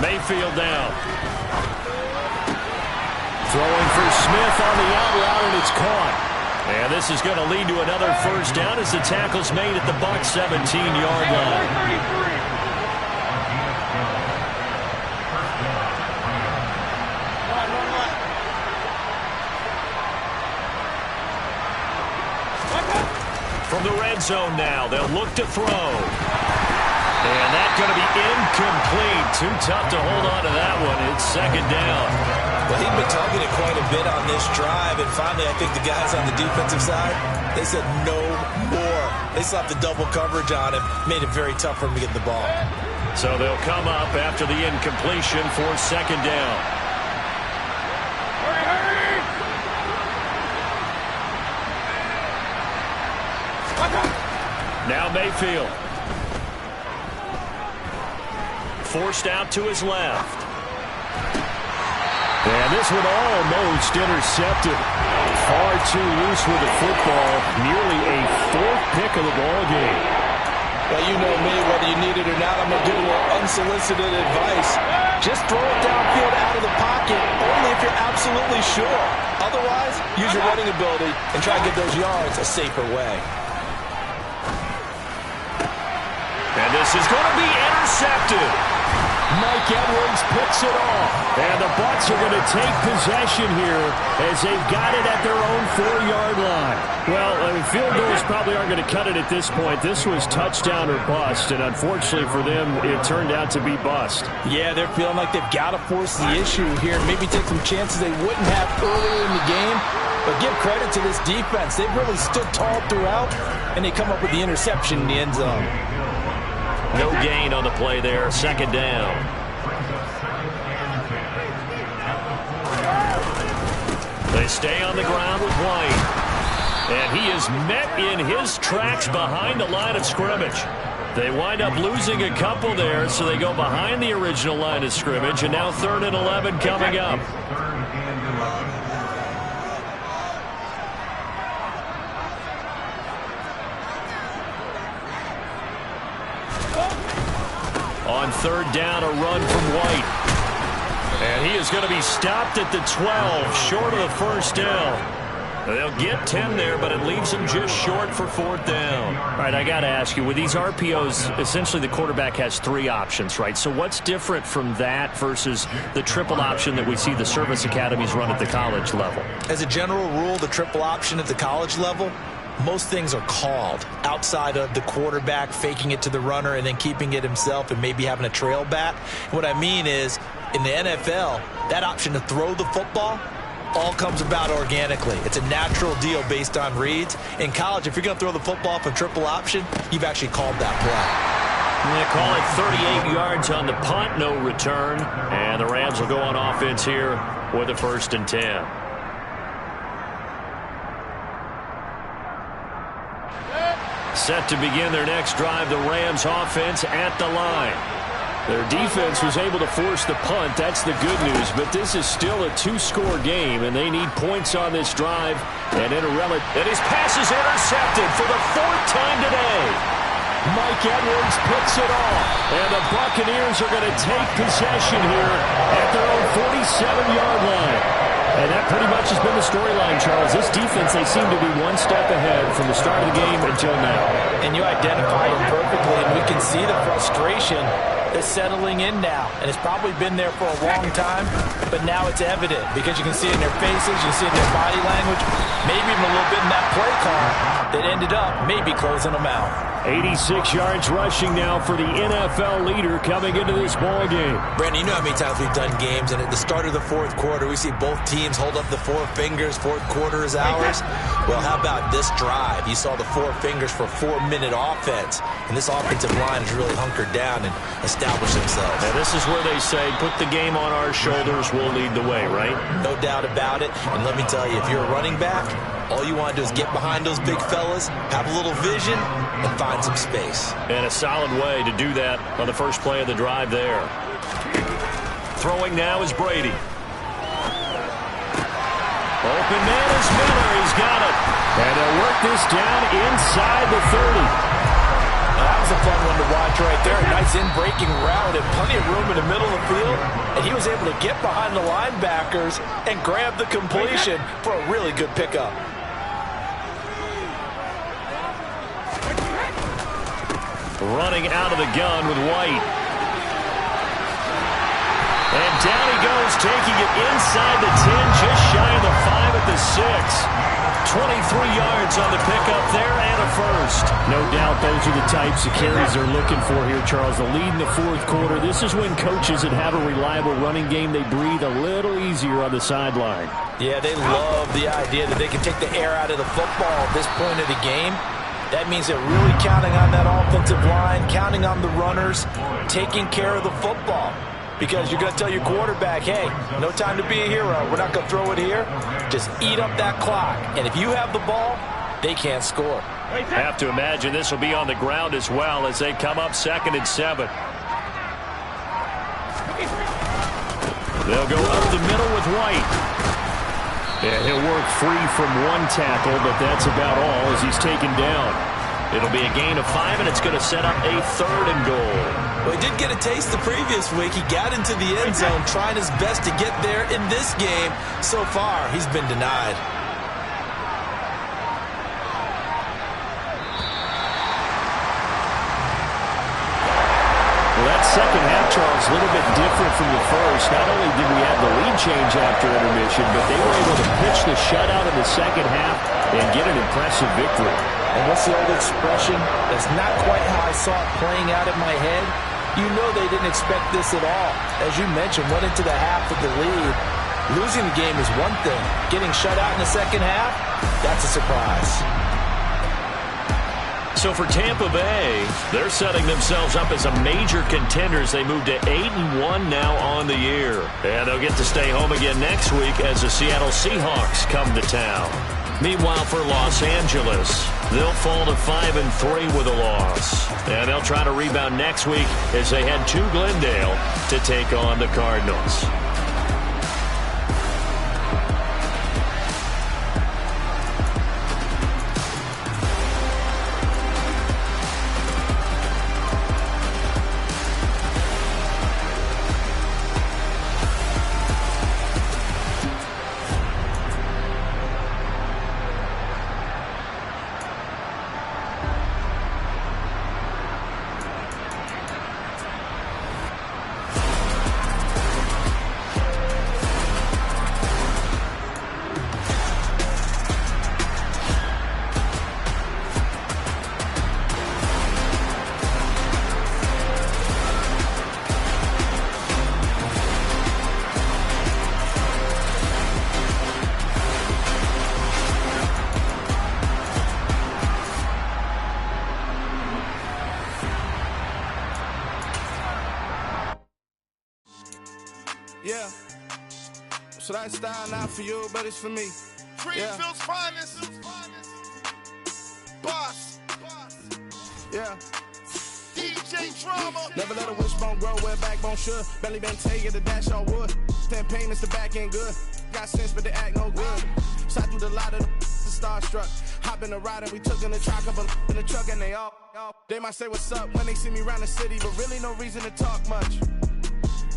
Speaker 1: Mayfield down. Throwing for Smith on the out route, and it's caught. And this is going to lead to another first down as the tackle's made at the Bucs 17-yard line. From the red zone now, they'll look to throw. And that's going to be incomplete. Too tough to hold on to that one. It's 2nd down.
Speaker 3: Well, he'd been targeted quite a bit on this drive, and finally I think the guys on the defensive side, they said no more. They slapped the double coverage on him, made it very tough for him to get the ball.
Speaker 1: So they'll come up after the incompletion for 2nd down. Now Mayfield. Forced out to his left. And this one almost intercepted. Far too loose with the football. Nearly a 4th pick of the ball game.
Speaker 3: Well, you know me, whether you need it or not, I'm going to give a little unsolicited advice. Just throw it downfield out of the pocket, only if you're absolutely sure. Otherwise, use your running ability and try to get those yards a safer way.
Speaker 1: And this is going to be intercepted.
Speaker 2: Mike Edwards picks it off. And the Bucs are going to take possession here as they've got it at their own 4-yard line. Well, I mean, field goals probably aren't going to cut it at this point. This was touchdown or bust, and unfortunately for them, it turned out to be bust.
Speaker 3: Yeah, they're feeling like they've got to force the issue here. Maybe take some chances they wouldn't have earlier in the game. But give credit to this defense. They've really stood tall throughout, and they come up with the interception in the end zone.
Speaker 1: No gain on the play there. Second down. They stay on the ground with White. And he is met in his tracks behind the line of scrimmage. They wind up losing a couple there, so they go behind the original line of scrimmage, and now 3rd and 11 coming up. On 3rd down, a run from White. And he is going to be stopped at the 12, short of the first down. They'll get 10 there, but it leaves them just short for 4th down.
Speaker 2: All right, I got to ask you, with these RPOs, essentially the quarterback has 3 options, right? So what's different from that versus the triple option that we see the service academies run at the college level?
Speaker 3: As a general rule, the triple option at the college level, most things are called outside of the quarterback faking it to the runner and then keeping it himself and maybe having a trail back. What I mean is, in the NFL, that option to throw the football all comes about organically. It's a natural deal based on reads. In college, if you're going to throw the football from triple option, you've actually called that play.
Speaker 1: They call it 38 yards on the punt, no return. And the Rams will go on offense here with a 1st and 10. Set to begin their next drive, the Rams offense at the line. Their defense was able to force the punt. That's the good news. But this is still a 2-score game, and they need points on this drive. And his pass is intercepted for the 4th time today. Mike Edwards picks it off. And the Buccaneers are going to take possession here at their own 47-yard line. And that pretty much has been the storyline, Charles. This defense, they seem to be one step ahead from the start of the game until now.
Speaker 3: And you identified them perfectly, and we can see the frustration that's settling in now. And it's probably been there for a long time, but now it's evident because you can see it in their faces, you can see it in their body language, maybe even a little bit in that play call that ended up maybe closing them out.
Speaker 2: 86 yards rushing now for the NFL leader coming into this ball game.
Speaker 3: Brandon, you know how many times we've done games, and at the start of the 4th quarter, we see both teams hold up the 4 fingers, 4th quarter is ours. Well, how about this drive? You saw the 4 fingers for 4-minute offense, and this offensive line has really hunkered down and established themselves.
Speaker 1: Now, this is where they say, put the game on our shoulders, we'll lead the way, right?
Speaker 3: No doubt about it, and let me tell you, if you're a running back, all you want to do is get behind those big fellas, have a little vision, and find some space.
Speaker 1: And a solid way to do that on the first play of the drive there. Throwing now is Brady. Open man is Miller. He's got it.
Speaker 2: And they'll work this down inside the 30.
Speaker 3: That was a fun one to watch right there. A nice in-breaking route and plenty of room in the middle of the field. And he was able to get behind the linebackers and grab the completion for a really good pickup.
Speaker 1: Running out of the gun with White. And down he goes, taking it inside the 10, just shy of the 5 at the 6. 23 yards on the pickup there and a first.
Speaker 2: No doubt those are the types of carries they're looking for here, Charles. The lead in the 4th quarter. This is when coaches that have a reliable running game, they breathe a little easier on the sideline.
Speaker 3: Yeah, they love the idea that they can take the air out of the football at this point of the game. That means they're really counting on that offensive line, counting on the runners, taking care of the football. Because you're going to tell your quarterback, hey, no time to be a hero. We're not going to throw it here. Just eat up that clock. And if you have the ball, they can't score.
Speaker 1: I have to imagine this will be on the ground as well as they come up 2nd and 7. They'll go up the middle with White.
Speaker 2: Yeah, he'll work free from one tackle, but that's about all as he's taken down.
Speaker 1: It'll be a gain of 5, and it's going to set up a 3rd and goal.
Speaker 3: Well, he did get a taste the previous week. He got into the end zone, trying his best to get there in this game. So far, he's been denied.
Speaker 2: Well, that second half, Charles, was a little bit different from the first. Not only did we have the lead change after intermission, but they were able to pitch the shutout in the second half and get an impressive victory.
Speaker 3: And what's the old expression? That's not quite how I saw it playing out in my head. You know they didn't expect this at all. As you mentioned, went into the half with the lead. Losing the game is one thing. Getting shut out in the second half, that's a surprise.
Speaker 1: So for Tampa Bay, they're setting themselves up as a major contender as they move to 8-1 now on the year. And they'll get to stay home again next week as the Seattle Seahawks come to town. Meanwhile, for Los Angeles, they'll fall to 5-3 with a loss. And they'll try to rebound next week as they head to Glendale to take on the Cardinals.
Speaker 5: Yeah. So that style not for you, but it's for me.
Speaker 6: Greenfield's finest. Boss.
Speaker 5: Yeah.
Speaker 6: DJ Drama.
Speaker 5: Never let a wishbone grow where backbone should. Belly been taking the dash on wood. 10 payments, the back end good. Got sense, but they act no good. Shot through the lot of the starstruck. Hop in the ride and we took in the truck up in the truck and they all. They might say what's up when they see me around the city, but really no reason to talk much.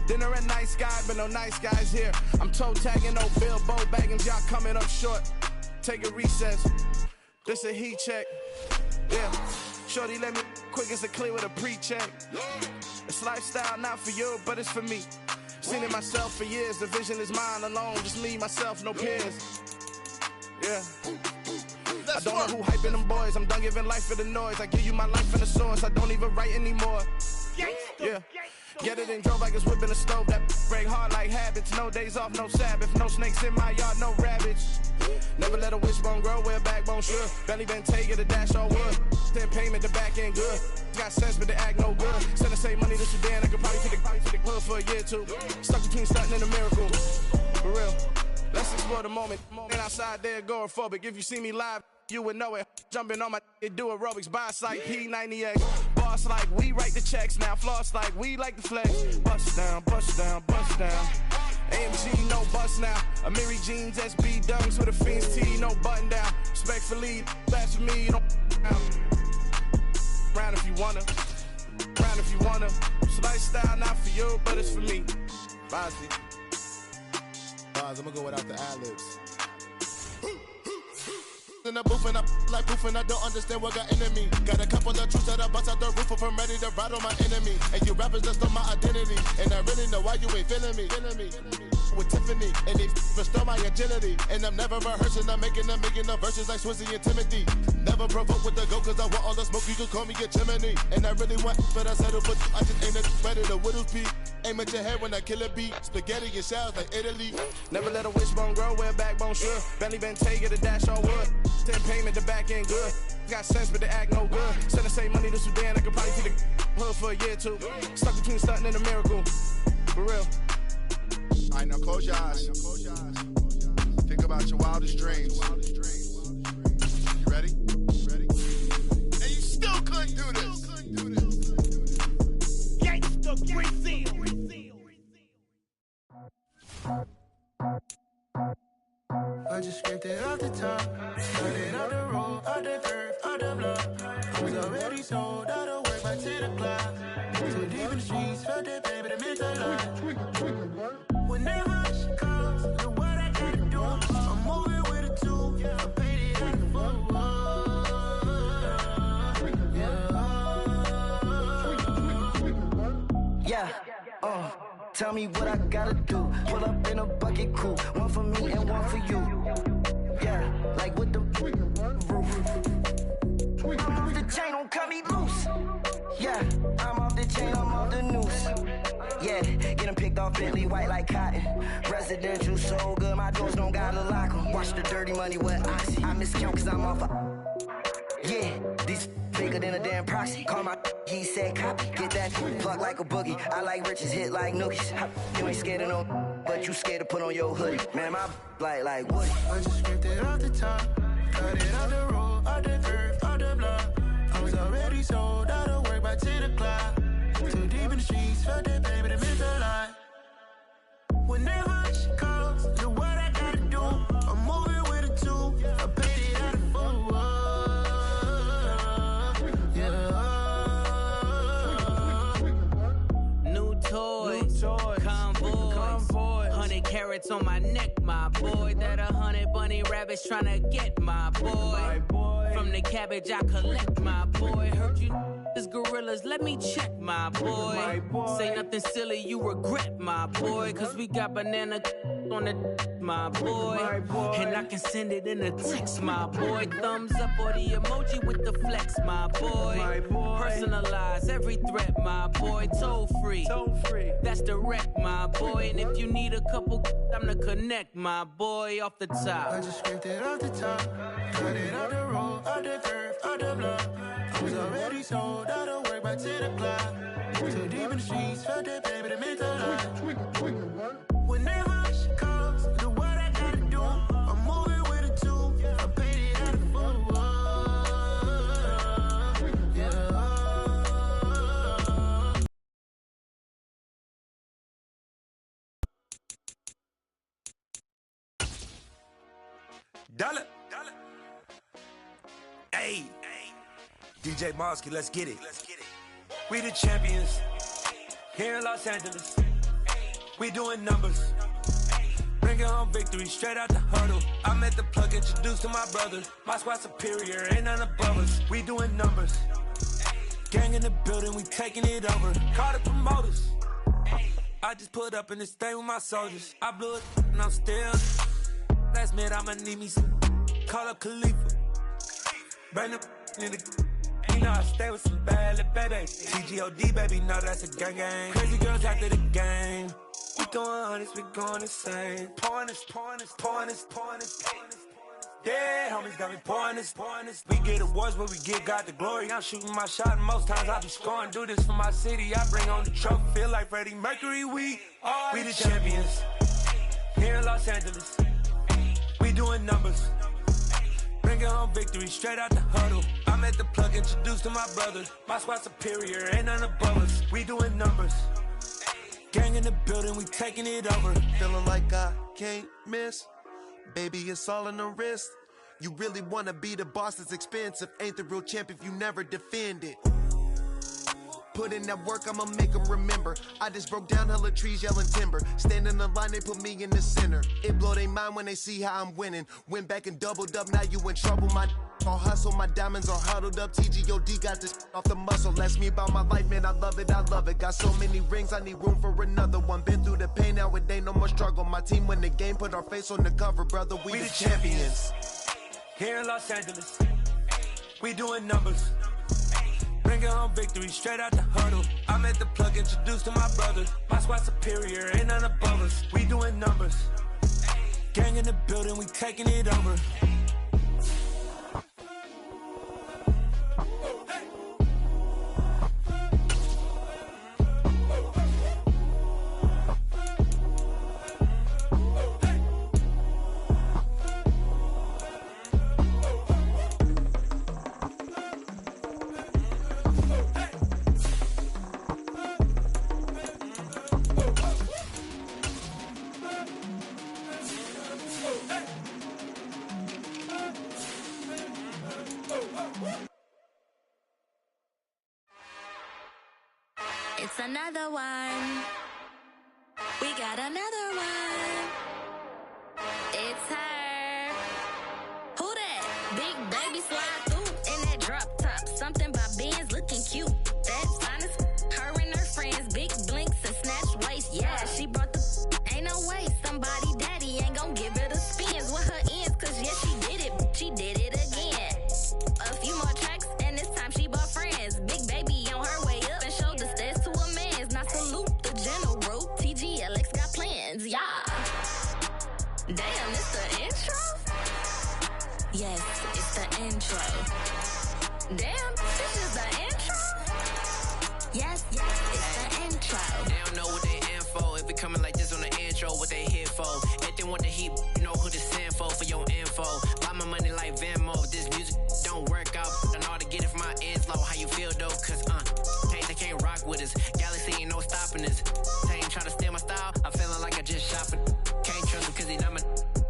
Speaker 5: Dinner a nice guy, but no nice guys here. I'm toe tagging, no Bilbo Baggins, y'all coming up short. Take a recess. This a heat check. Yeah. Shorty let me quick as a clear with a pre-check. It's lifestyle not for you, but it's for me. Seen it myself for years. The vision is mine alone. Just me, myself, no peers. Yeah. I don't know who hyping them boys. I'm done giving life for the noise. I give you my life in the source. I don't even write anymore. Yeah. Get it and drove like it's whipping a stove. That break hard like habits. No days off, no Sabbath. No snakes in my yard, no rabbits. Never let a wishbone grow where backbone should. Belly been taking the dash all wood. 10 payment, the back end good. Got sense, but they act no good. Send the same money to Sudan. I could probably take the hood for a year or two. Stuck between stunting and a miracle. For real. Let's explore the moment. And outside there, agoraphobic. If you see me live, you would know it. Jumping on my do aerobics. Boss like P90X. Boss like we write the checks now. Floss like we like the flex. Bust down, bust down, bust down. AMG, no bust now. Amiri jeans, SB dunks with a Fiends T, no button down. Respectfully, that's for me, you don't down. Round if you wanna. Round if you wanna. It's lifestyle not for you, but it's for me. Bossy.
Speaker 6: Boss, I'm gonna go without the ad-libs. In the booth and I like proof and I don't understand what got into me. Got a couple of truths that I bust out the roof if I'm ready to ride on my enemy. And you rappers just on my identity. And I really know why you ain't feeling me. With Tiffany and they restore my agility. And I'm never rehearsing, I'm making the verses like Swizzy and Timothy. Never provoke with the go cause I want all the smoke, you can call me a chimney. And I really want, but I settle, but I just ain't ready to whittles peak. Aim at your head when I kill a beat. Spaghetti and shells like Italy.
Speaker 5: Never let a wishbone grow where backbone should. Belly been taking the dash all wood. 10 payment, the back end good. Got sense, but they act no good. Send the same money to Sudan, I could probably take the hood for a year or two. Stuck between stunting and a miracle. For real.
Speaker 6: Alright, now close your eyes. Think about your wildest dreams. You ready? And you still couldn't do this. Gangsta Brazil.
Speaker 5: I just scraped it off the top. Got it out the road, out the curve, out the block. Was already sold, out of work by 10 o'clock. Too deep in the streets, felt that baby, that meant a lot. Whenever she comes, do what I gotta do. I'm moving with a two. I paid it in the full. Yeah.
Speaker 7: Tell me what I gotta do. Pull up in a bucket crew. One for me and one for you. Yeah, like with the roof. I'm off the chain, don't cut me loose. Yeah, I'm off the chain, I'm off the noose. Yeah, getting picked off Bentley white like cotton. Residential so good, my doors don't gotta lock 'em. Watch the dirty money with oxy. I miscount cause I'm off yeah, these bigger than a damn proxy. Call my he said copy. Get that plug like a boogie. I like riches, hit like nookies. You ain't scared of no, but you scared to put on your hoodie. Man, my like Woody.
Speaker 5: I just scraped it off the top. Cut it out the road, out the curve, out the block. I was already sold out of work by 10 o'clock. Too deep in the streets, felt that baby, that meant a lot. Whenever she calls, do what I gotta do. I'm moving with a two. I paid it out of full. Yeah.
Speaker 8: New toys, convoys, 100 carats on my neck, my boy. That 100 bunny rabbits tryna get my boy. From the cabbage I collect, my boy. Heard you is gorillas, let me check, my boy. Say nothing silly, you regret, my boy. Cause we got banana on the my boy. And I can send it in a text, my boy. Thumbs up or the emoji with the flex, my boy. Personalize every threat, my boy. Toll free, that's direct, my boy. And if you need a couple, I'm the connect, my boy. Off the top,
Speaker 5: I just scraped it off the top. Cut it out the road, out the curve, out the block. I was already sold out of work by 10 o'clock. Too deep in the streets, felt that baby, that meant a lot. Whenever she calls, do what I gotta do. I'm moving with a two. I paid it out of full. Yeah.
Speaker 9: Dollar. Hey. DJ Mosky, let's get it. We the champions here in Los Angeles. We doing numbers. Bringing home victory straight out the huddle. I'm at the plug, introduced to my brother. My squad superior, ain't none above us. We doing numbers. Gang in the building, we taking it over. Call the promoters. I just put up in this thing with my soldiers. I blew it and I'm still. Last minute, I'ma need me some. Call up Khalifa. Bring them in the. You know I stay with some bad little baby. TGOD, baby, no, that's a gang. Crazy girls after the game. We going honest, we going insane. Pouring this. Yeah, homies got me pouring this. We get awards, but we give God the glory. I'm shooting my shot, and most times I be scoring. Do this for my city, I bring on the trophy. Feel like Freddie Mercury, we the champions. Here in Los Angeles, we doing numbers. Bringing home victory straight out the huddle. I'm at the plug, introduced to my brother. My squad superior, ain't none above us. We doing numbers. Gang in the building, we taking it over.
Speaker 10: Feeling like I can't miss. Baby, it's all in the wrist. You really wanna be the boss, it's expensive. Ain't the real champ if you never defend it. Put in that work, I'ma make them remember. I just broke down hella trees, yelling timber. Stand in the line, they put me in the center. It blow they mind when they see how I'm winning. Went back and doubled up, now you in trouble. My all hustle, my diamonds are huddled up. TGOD got this off the muscle. That's me about my life, man, I love it. Got so many rings, I need room for another one. Been through the pain, now it ain't no more struggle. My team win the game, put our face on the cover, brother. We the champions.
Speaker 9: Here in Los Angeles, we doing numbers. Bringing home victory straight out the huddle. I'm at the plug, introduced to my brother. My squad superior, ain't none above us. We doing numbers. Gang in the building, we taking it over.
Speaker 11: It's another one. We got another one. It's her. Who that? Big baby slide through in that drop top. Something by Benz looking cute. That's fine as her and her friends. Big blinks and snatch waist. Yeah, Damn, it's the intro? Yes, it's the intro. Damn, this is the intro? Yes, it's the intro.
Speaker 8: They don't know what they in for. If we coming like this on the intro, what they here for? If they want the heat, you know who to send for your info. Buy my money like Venmo. This music don't work out. I know how to get it from my ends low. How you feel though? Cause they can't rock with us. Galaxy ain't no stopping us. They ain't trying to steal my style. I'm feeling like I just shopping. Can't trust him cause he not my.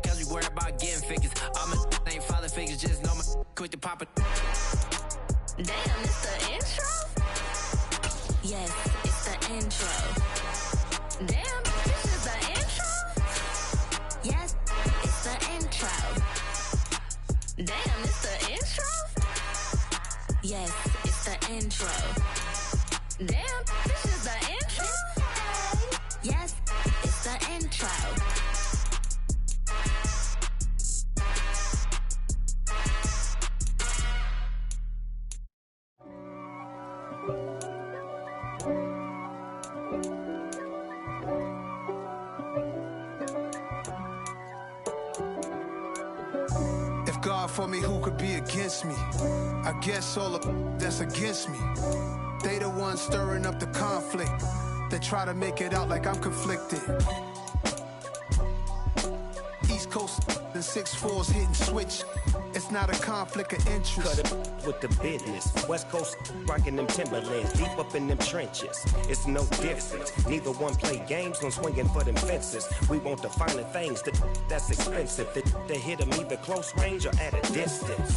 Speaker 8: Cause we worried about getting figures. All my ain't father figures. Just know my quick to pop it.
Speaker 11: Damn, it's the intro? Yes, it's the intro. Damn, this is the intro? Yes, it's the intro. Damn, it's the intro? Yes, it's the intro. Damn, this is the intro? Yes, it's the intro.
Speaker 10: God for me, who could be against me? I guess all of that's against me. They the ones stirring up the conflict. They try to make it out like I'm conflicted. East Coast and 6'4's hitting switch. It's not a conflict of interest.
Speaker 12: Cut it with the business. West Coast rocking them Timberlands, deep up in them trenches. It's no difference. Neither one play games when swinging for them fences. We want the finer things that's expensive. That hit them either close range or at a distance.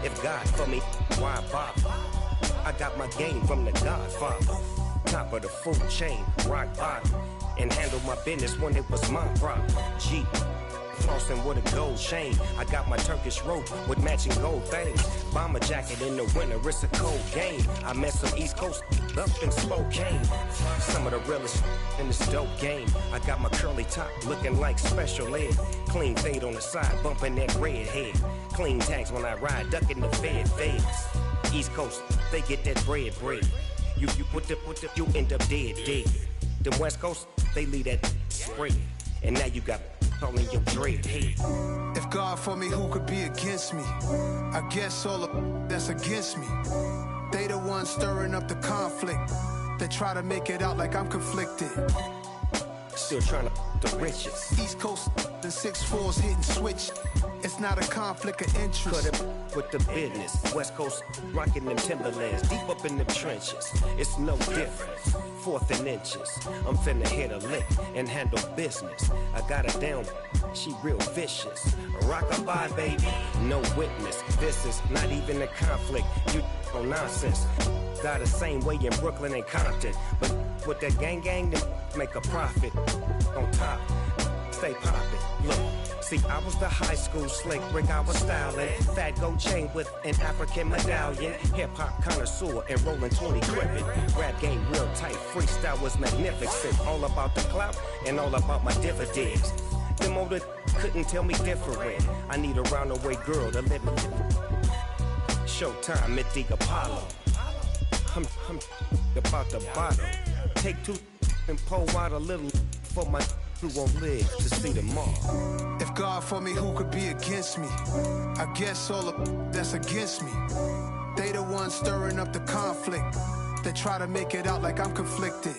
Speaker 12: If God for me, why bother? I got my game from the Godfather. Top of the food chain, rock bottom. And handle my business when it was my problem. G. Flossing with a gold chain. I got my Turkish rope with matching gold things. Bomber jacket in the winter, it's a cold game. I met some East Coast up in Spokane. Some of the realest in this dope game. I got my curly top looking like special ed. Clean fade on the side, bumping that red head. Clean tags when I ride, ducking the feds. East Coast, they get that bread. You end up dead. The West Coast, they leave that spread. And now you got calling your dread head.
Speaker 10: If God for me, who could be against me? I guess all of that's against me. They the ones stirring up the conflict. They try to make it out like I'm conflicted.
Speaker 12: Still trying to the riches.
Speaker 10: East Coast and 6'4's hitting switch. It's not a conflict of interest.
Speaker 12: Cut it with the business. West Coast rocking them Timberlands, deep up in them trenches. It's no difference. 4th and inches. I'm finna hit a lick and handle business. I got her down, she real vicious. Rock-a-bye, baby, no witness. This is not even a conflict. You on nonsense. Got the same way in Brooklyn and Compton. But with that gang, then make a profit. On top, stay poppin'. Look. See, I was the high school slick Rick, I was styling. Fat gold chain with an African medallion. Hip-hop connoisseur and rolling 20 cribbin'. Rap game real tight, freestyle was magnificent. All about the clout and all about my dividends. Them older couldn't tell me different. I need a roundaway girl to live with. Showtime at the Apollo. I'm about the bottom. Take 2 and pull out a little for my who won't live to see tomorrow.
Speaker 10: If God for me, who could be against me? I guess all of that's against me. They the ones stirring up the conflict. They try to make it out like I'm conflicted.